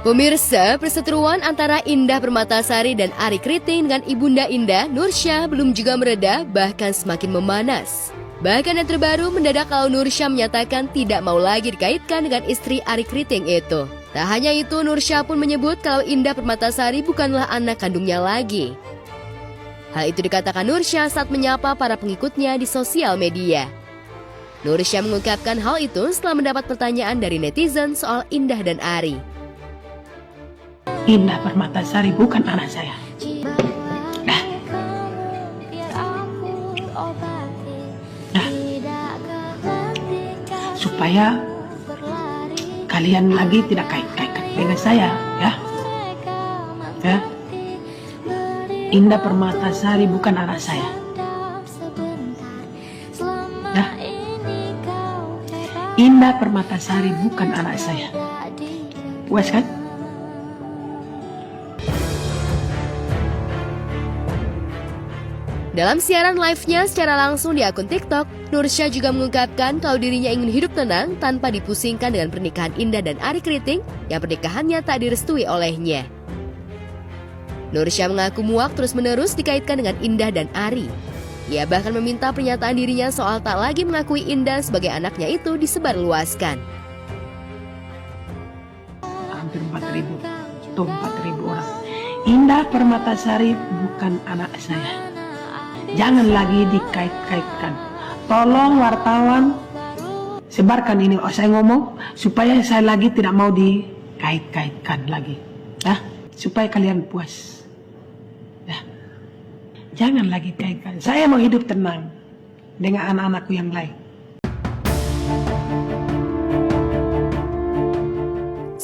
Pemirsa, perseteruan antara Indah Permatasari dan Arie Kriting dengan Ibunda Indah, Nursya, belum juga mereda, bahkan semakin memanas. Bahkan yang terbaru mendadak kalau Nursya menyatakan tidak mau lagi dikaitkan dengan istri Arie Kriting itu. Tak hanya itu, Nursya pun menyebut kalau Indah Permatasari bukanlah anak kandungnya lagi. Hal itu dikatakan Nursya saat menyapa para pengikutnya di sosial media. Nursya mengungkapkan hal itu setelah mendapat pertanyaan dari netizen soal Indah dan Arie. Indah Permatasari bukan anak saya. Nah. Supaya kalian lagi tidak kait-kaitkan dengan saya, ya. Indah Permatasari bukan anak saya. Indah Permatasari bukan anak saya. Puas kan? Dalam siaran live-nya secara langsung di akun TikTok, Nursya juga mengungkapkan kalau dirinya ingin hidup tenang tanpa dipusingkan dengan pernikahan Indah dan Arie Kriting yang pernikahannya tak direstui olehnya. Nursya mengaku muak terus-menerus dikaitkan dengan Indah dan Arie. Ia bahkan meminta pernyataan dirinya soal tak lagi mengakui Indah sebagai anaknya itu disebarluaskan. Hampir 4.000, tuh 4.000 orang. Indah Permatasari bukan anak saya. Jangan lagi dikait-kaitkan. Tolong wartawan sebarkan ini. Saya ngomong supaya saya lagi tidak mau dikait-kaitkan lagi. Supaya kalian puas. Jangan lagi kaitkan. Saya mau hidup tenang dengan anak-anakku yang lain.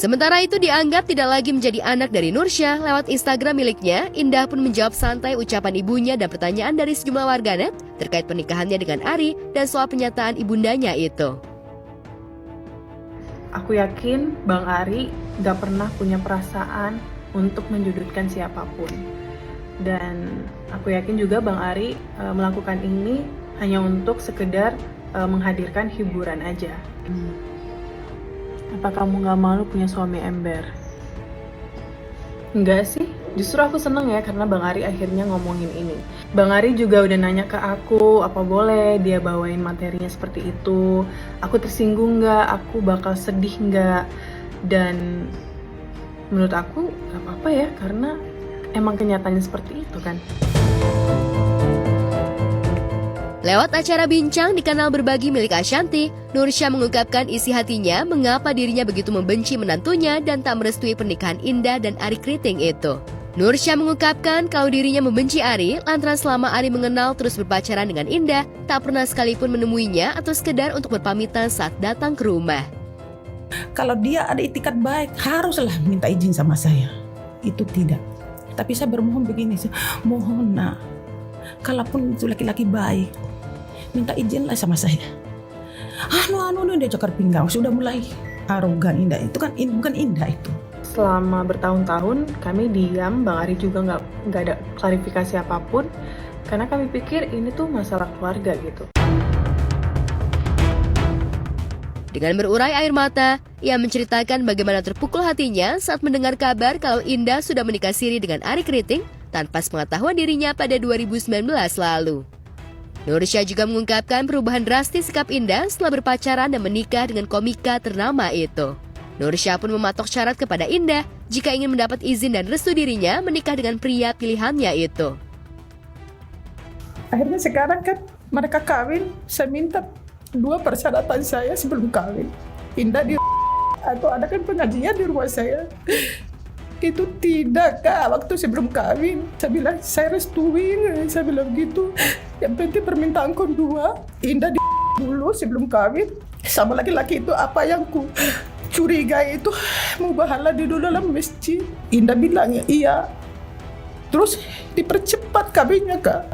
Sementara itu dianggap tidak lagi menjadi anak dari Nursya. Lewat Instagram miliknya, Indah pun menjawab santai ucapan ibunya dan pertanyaan dari sejumlah warganet terkait pernikahannya dengan Arie dan soal pernyataan ibundanya itu. Aku yakin Bang Arie gak pernah punya perasaan untuk menjudutkan siapapun. Dan aku yakin juga Bang Arie melakukan ini hanya untuk sekedar menghadirkan hiburan aja. Apa kamu gak malu punya suami ember? Enggak sih, justru aku seneng ya karena Bang Arie akhirnya ngomongin ini. Bang Arie juga udah nanya ke aku, apa boleh dia bawain materinya seperti itu. Aku tersinggung gak? Aku bakal sedih gak? Dan menurut aku gak apa-apa ya, karena emang kenyataannya seperti itu kan. Lewat acara bincang di kanal Berbagi milik Ashanti, Nursya mengungkapkan isi hatinya mengapa dirinya begitu membenci menantunya dan tak merestui pernikahan Indah dan Arie Kriting itu. Nursya mengungkapkan kalau dirinya membenci Arie lantaran selama Arie mengenal terus berpacaran dengan Indah, tak pernah sekalipun menemuinya atau sekedar untuk berpamitan saat datang ke rumah. Kalau dia ada itikat baik, haruslah minta izin sama saya. Itu tidak. Tapi saya bermohon begini, mohon nak, kalaupun itu laki-laki baik, minta izinlah sama saya. Dia cakar pinggang, sudah mulai arogan. Indah itu kan bukan Indah itu. Selama bertahun-tahun kami diam, Bang Arie juga nggak ada klarifikasi apapun, karena kami pikir ini tuh masalah keluarga gitu. Dengan berurai air mata, ia menceritakan bagaimana terpukul hatinya saat mendengar kabar kalau Indah sudah menikah siri dengan Arie Kriting tanpa sepengetahuan dirinya pada 2019 lalu. Nursya juga mengungkapkan perubahan drastis sikap Indah setelah berpacaran dan menikah dengan komika ternama itu. Nursya pun mematok syarat kepada Indah jika ingin mendapat izin dan restu dirinya menikah dengan pria pilihannya itu. Akhirnya sekarang kan mereka kawin, saya minta 2 persyaratan saya sebelum kawin. Indah atau ada kan pengajian di rumah saya. Itu tidak kak, waktu sebelum kawin saya bilang saya restuin, saya bilang gitu. Yang penting permintaan kedua, Indah dulu sebelum kawin sama laki-laki itu. Apa yang ku curigai itu mau bahala di dalam masjid. Indah bilang iya, terus dipercepat kawinnya kak.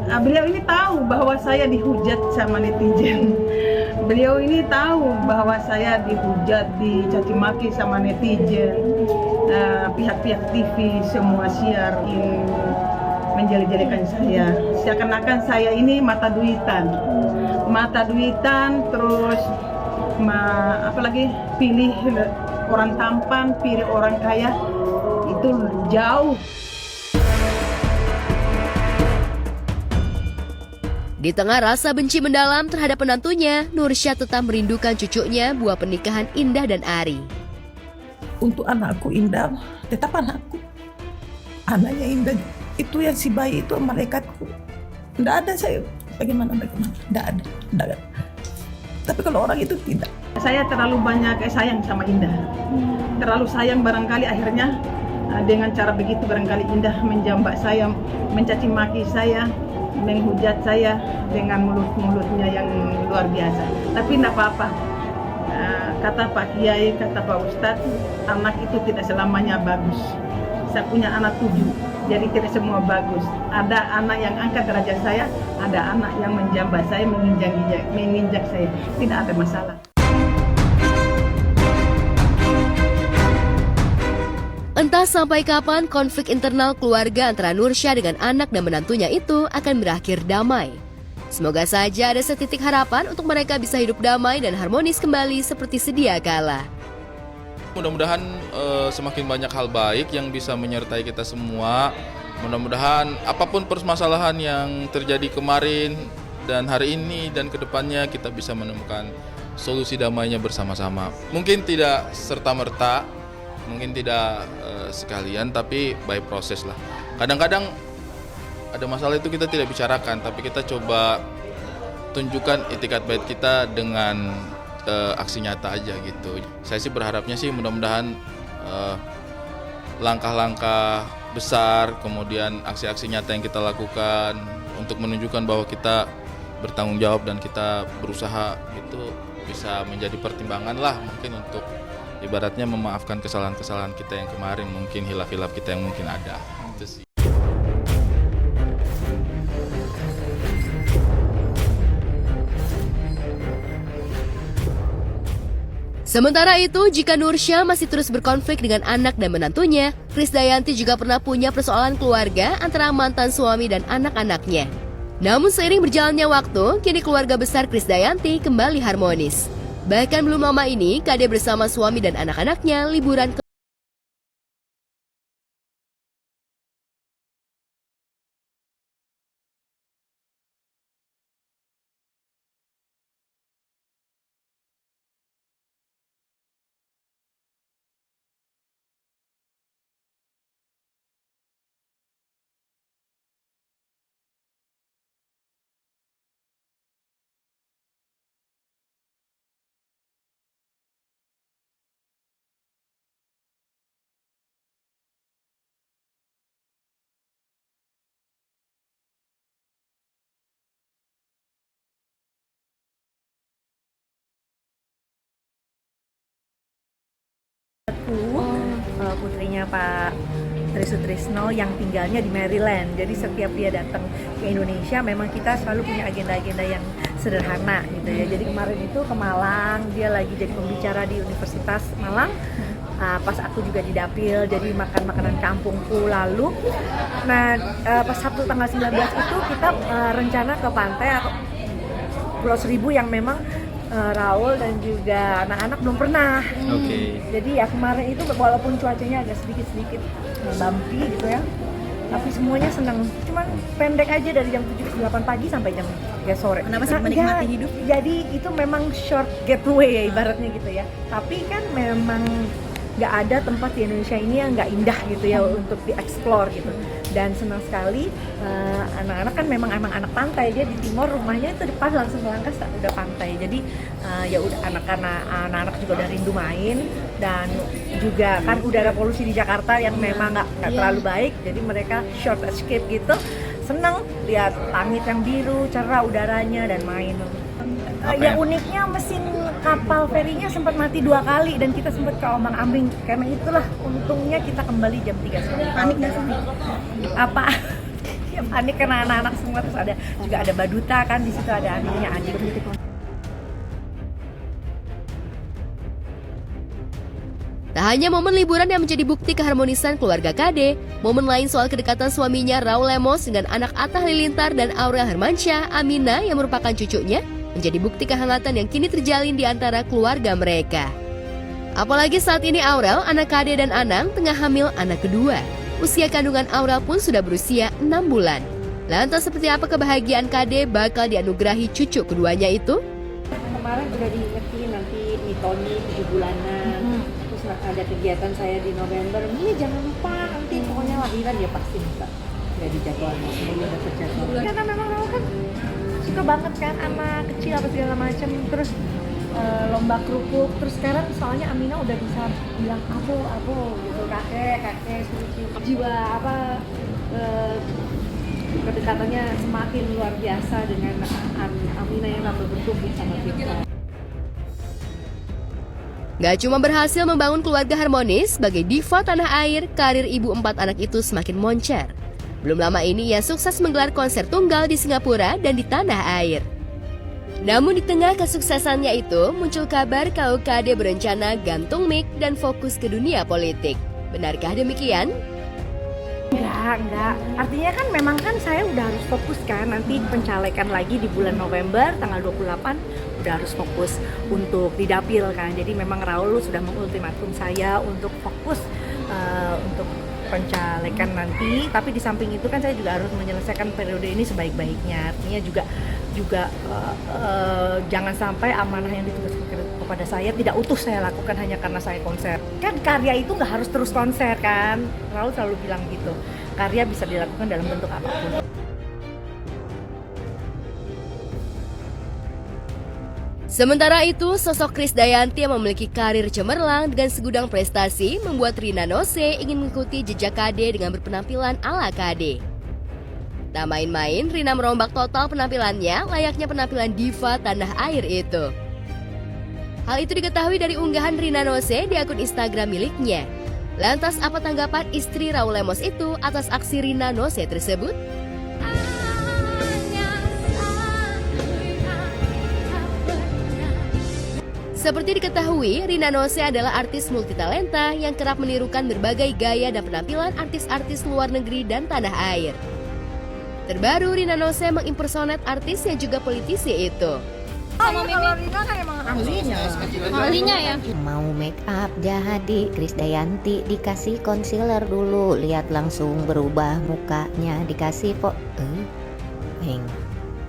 Beliau ini tahu bahwa saya dihujat sama netizen. Beliau ini tahu bahwa saya dihujat, dicaci maki sama netizen. Pihak-pihak TV semua siar ini menjelek-jelekan saya. Seakan-akan saya ini mata duitan, terus apalagi pilih orang tampan, pilih orang kaya, itu jauh. Di tengah rasa benci mendalam terhadap menantunya, Nursyah tetap merindukan cucunya, buah pernikahan Indah dan Ari. Untuk anakku Indah, tetap anakku. Anaknya Indah itu yang si bayi itu malaikatku. Tidak ada saya bagaimana, tidak ada. Tapi kalau orang itu tidak. Saya terlalu banyak sayang sama Indah. Terlalu sayang barangkali akhirnya dengan cara begitu barangkali Indah menjambak saya, mencaci maki saya, menghujat saya dengan mulut-mulutnya yang luar biasa. Tapi tidak apa-apa. Kata Pak Kiai, kata Pak Ustadz, anak itu tidak selamanya bagus. Saya punya anak 7, jadi tidak semua bagus. Ada anak yang angkat derajat saya, ada anak yang menjambak saya, menginjak saya. Tidak ada masalah. Entah sampai kapan konflik internal keluarga antara Nursyah dengan anak dan menantunya itu akan berakhir damai. Semoga saja ada setitik harapan untuk mereka bisa hidup damai dan harmonis kembali seperti sedia kala. Mudah-mudahan semakin banyak hal baik yang bisa menyertai kita semua. Mudah-mudahan apapun permasalahan yang terjadi kemarin dan hari ini dan kedepannya kita bisa menemukan solusi damainya bersama-sama. Mungkin tidak serta-merta, mungkin tidak sekalian, tapi by proses lah. Kadang-kadang ada masalah itu kita tidak bicarakan, tapi kita coba tunjukkan itikat baik kita dengan aksi nyata aja gitu. Saya sih berharapnya sih mudah-mudahan langkah-langkah besar, kemudian aksi-aksi nyata yang kita lakukan untuk menunjukkan bahwa kita bertanggung jawab dan kita berusaha itu bisa menjadi pertimbangan lah mungkin untuk ibaratnya memaafkan kesalahan-kesalahan kita yang kemarin, mungkin hilaf-hilaf kita yang mungkin ada. Itu sih. Sementara itu, jika Nursyah masih terus berkonflik dengan anak dan menantunya, Krisdayanti juga pernah punya persoalan keluarga antara mantan suami dan anak-anaknya. Namun seiring berjalannya waktu, kini keluarga besar Krisdayanti kembali harmonis. Bahkan belum lama ini, Kade bersama suami dan anak-anaknya liburan ke putrinya Pak Tri Sutrisno yang tinggalnya di Maryland. Jadi setiap dia datang ke Indonesia memang kita selalu punya agenda-agenda yang sederhana gitu ya. Jadi kemarin itu ke Malang, dia lagi jadi pembicara di Universitas Malang. Pas aku juga di dapil, jadi makan makanan kampungku lalu. Nah, pas Sabtu tanggal 19 itu kita rencana ke pantai atau Pulau Seribu yang memang Raul dan juga anak-anak belum pernah. Jadi ya kemarin itu walaupun cuacanya agak sedikit bumpy gitu ya, tapi semuanya senang. Cuman pendek aja dari jam 7 ke 8 pagi sampai jam 3 sore. Kenapa sih menikmati hidup? Jadi itu memang short getaway ya ibaratnya gitu ya. Tapi kan memang nggak ada tempat di Indonesia ini yang nggak indah gitu ya untuk dieksplor gitu. Dan senang sekali anak-anak kan memang anak pantai, dia di timur rumahnya itu depan langsung melangkah udah pantai. Jadi ya udah anak-anak juga udah rindu main dan juga kan udara polusi di Jakarta yang memang nggak terlalu baik. Jadi mereka short escape gitu, seneng lihat langit yang biru, cerah udaranya dan main. Ya uniknya mesin kapal ferinya sempat mati 2 kali dan kita sempat keombang-ambing. Karena itulah untungnya kita kembali jam 3 sore. Panik nggak sih? Apa? Ya panik karena anak-anak semua, terus juga ada Baduta kan di situ, ada adiknya adik. Tak hanya momen liburan yang menjadi bukti keharmonisan keluarga Kade, momen lain soal kedekatan suaminya Raul Lemos dengan anak Atta Halilintar dan Aurel Hermansyah, Amina yang merupakan cucunya, menjadi bukti kehangatan yang kini terjalin di antara keluarga mereka. Apalagi saat ini Aurel, anak Kade dan Anang tengah hamil anak kedua. Usia kandungan Aurel pun sudah berusia 6 bulan. Lantas seperti apa kebahagiaan Kade bakal dianugerahi cucu keduanya itu? Kemarin udah diingetin nanti Mitoni 7 bulanan. Terus ada kegiatan saya di November. Ini jangan lupa nanti pokoknya lahiran ya pasti bisa. Udah dijadwalin, semuanya udah terjadwal. Karena memang aku kan suka banget kan anak kecil apa segala macam. Terus lomba kerupuk. Terus sekarang soalnya Amina udah bisa bilang abo gitu, kakek jiwa kedekatannya semakin luar biasa dengan Amina yang tambah bentuk sama kita. Gak cuma berhasil membangun keluarga harmonis, sebagai diva tanah air, karir ibu 4 anak itu semakin moncer. Belum lama ini ia sukses menggelar konser tunggal di Singapura dan di tanah air. Namun di tengah kesuksesannya itu, muncul kabar kalau Kade berencana gantung mic dan fokus ke dunia politik. Benarkah demikian? Enggak. Artinya kan memang kan saya udah harus fokus kan. Nanti pencalekan lagi di bulan November, tanggal 28, udah harus fokus untuk di dapil kan. Jadi memang Raul sudah mengultimatum saya untuk fokus untuk pencalekan nanti. Tapi di samping itu kan saya juga harus menyelesaikan periode ini sebaik-baiknya. Artinya juga jangan sampai amanah yang ditugaskan kepada saya tidak utuh saya lakukan hanya karena saya konser. Kan karya itu nggak harus terus konser kan. Raul selalu bilang gitu. Karya bisa dilakukan dalam bentuk apapun. Sementara itu, sosok Krisdayanti yang memiliki karir cemerlang dengan segudang prestasi membuat Rina Nose ingin mengikuti jejak Kade dengan berpenampilan ala Kade. Tak main-main, Rina merombak total penampilannya layaknya penampilan diva tanah air itu. Hal itu diketahui dari unggahan Rina Nose di akun Instagram miliknya. Lantas apa tanggapan istri Raul Lemos itu atas aksi Rina Nose tersebut? Seperti diketahui, Rina Nose adalah artis multitalenta yang kerap menirukan berbagai gaya dan penampilan artis-artis luar negeri dan tanah air. Terbaru, Rina Nose mengimpersonate artis yang juga politisi itu. Kalau Rina kan emang ahlinya ya. Mau make up jadi Krisdayanti dikasih concealer dulu, lihat langsung berubah mukanya, dikasih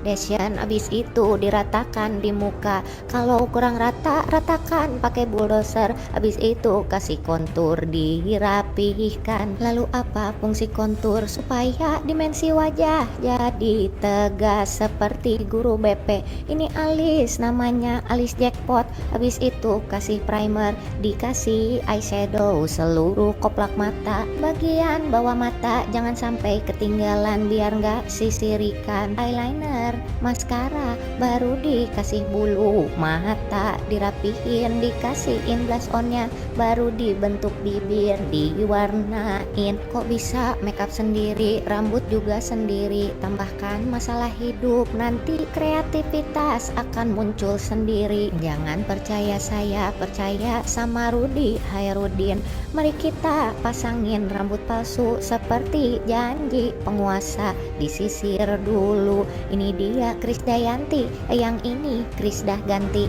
Desyan abis itu diratakan di muka, kalau kurang rata ratakan pakai bulldozer, abis itu kasih kontur dirapihkan. Lalu apa fungsi kontur? Supaya dimensi wajah jadi tegas seperti guru BP. Ini alis, namanya alis jackpot. Abis itu kasih primer, dikasih eyeshadow seluruh koplak mata, bagian bawah mata jangan sampai ketinggalan biar nggak sisirikan. Eyeliner, maskara, baru dikasih bulu mata, dirapihin, dikasihin blush onnya, baru dibentuk bibir, diwarnain. Kok bisa makeup sendiri, rambut juga sendiri? Tambahkan masalah hidup, nanti kreativitas akan muncul sendiri. Jangan percaya saya, percaya sama Rudy Hairudin. Mari kita pasangin rambut palsu seperti janji penguasa, disisir dulu. Ini dia Krisdayanti, yang ini Krisdah ganti.